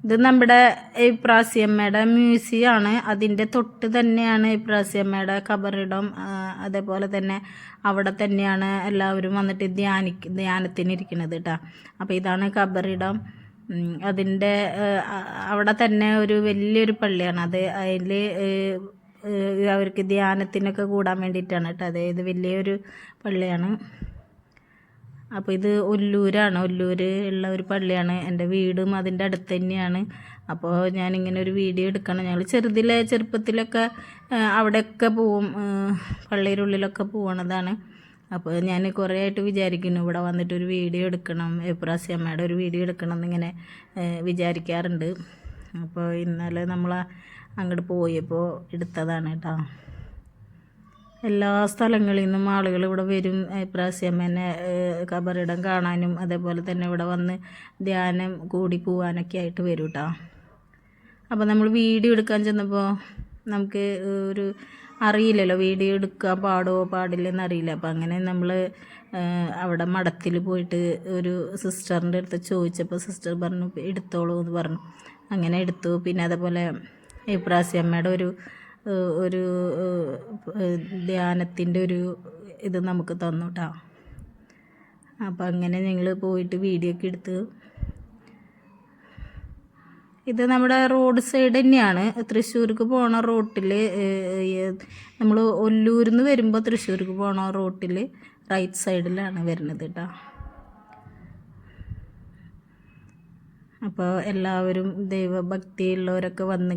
ഇത് നമ്മുടെ ഇപ്രാസിയമ്മയുടെ മ്യൂസിയമാണ്. അതിൻ്റെ തൊട്ട് തന്നെയാണ് ഇപ്രാസിയമ്മയുടെ ഖബറിടം. അതേപോലെ തന്നെ അവിടെ തന്നെയാണ് എല്ലാവരും വന്നിട്ട് ധ്യാനത്തിനിരിക്കുന്നത് കേട്ടോ. അപ്പോൾ ഇതാണ് ഖബറിടം. അതിൻ്റെ അവിടെ തന്നെ ഒരു വലിയൊരു പള്ളിയാണ്. അതിൽ അവർക്ക് ധ്യാനത്തിനൊക്കെ കൂടാൻ വേണ്ടിയിട്ടാണ് കേട്ടോ. അതായത് വലിയൊരു പള്ളിയാണ്. അപ്പോൾ ഇത് ഒല്ലൂരാണ്. ഒല്ലൂർ ഉള്ള ഒരു പള്ളിയാണ്. എൻ്റെ വീടും അതിൻ്റെ അടുത്ത് തന്നെയാണ്. അപ്പോൾ ഞാനിങ്ങനെ ഒരു വീഡിയോ എടുക്കണം. ഞങ്ങൾ ചെറുപ്പത്തിലൊക്കെ അവിടെയൊക്കെ പോവും, പള്ളിയുടെ ഉള്ളിലൊക്കെ പോകണതാണ്. അപ്പോൾ ഞാൻ കുറേ ആയിട്ട് വിചാരിക്കുന്നു ഇവിടെ വന്നിട്ടൊരു വീഡിയോ എടുക്കണം, ഇപ്രാസിയമ്മയുടെ ഒരു വീഡിയോ എടുക്കണം എന്നിങ്ങനെ വിചാരിക്കാറുണ്ട്. അപ്പോൾ ഇന്നലെ നമ്മൾ അങ്ങോട്ട് പോയപ്പോൾ എടുത്തതാണ് കേട്ടോ. എല്ലാ സ്ഥലങ്ങളിൽ നിന്നും ആളുകൾ ഇവിടെ വരും ഇപ്രാസിയമ്മേനെ ഖബറിടം കാണാനും അതേപോലെ തന്നെ ഇവിടെ വന്ന് ധ്യാനം കൂടി പോകാനൊക്കെ ആയിട്ട് വരും കേട്ടോ. അപ്പോൾ നമ്മൾ വീഡിയോ എടുക്കാൻ ചെന്നപ്പോൾ നമുക്ക് ഒരു അറിയില്ലല്ലോ വീഡിയോ എടുക്കാൻ പാടുമോ പാടില്ലെന്ന് അറിയില്ല. അപ്പോൾ അങ്ങനെ നമ്മൾ അവിടെ മഠത്തിൽ പോയിട്ട് ഒരു സിസ്റ്ററിൻ്റെ അടുത്ത് ചോദിച്ചപ്പോൾ സിസ്റ്റർ പറഞ്ഞു എടുത്തോളൂ എന്ന് പറഞ്ഞു. അങ്ങനെ എടുത്തു. പിന്നെ അതേപോലെ ഇപ്രാസിയമ്മയുടെ ഒരു ധ്യാനത്തിൻ്റെ ഒരു ഇത് നമുക്ക് തന്നു കേട്ടോ. അപ്പം അങ്ങനെ ഞങ്ങൾ പോയിട്ട് വീഡിയോ ഒക്കെ എടുത്ത്. ഇത് നമ്മുടെ റോഡ് സൈഡ് തന്നെയാണ്. തൃശ്ശൂർക്ക് പോണ റോട്ടിൽ നമ്മൾ ഒല്ലൂരിൽ നിന്ന് വരുമ്പോൾ തൃശ്ശൂർക്ക് പോണ റോട്ടിൽ റൈറ്റ് സൈഡിലാണ് വരുന്നത് കേട്ടോ. അപ്പോൾ എല്ലാവരും ദൈവഭക്തിയുള്ളവരൊക്കെ വന്ന്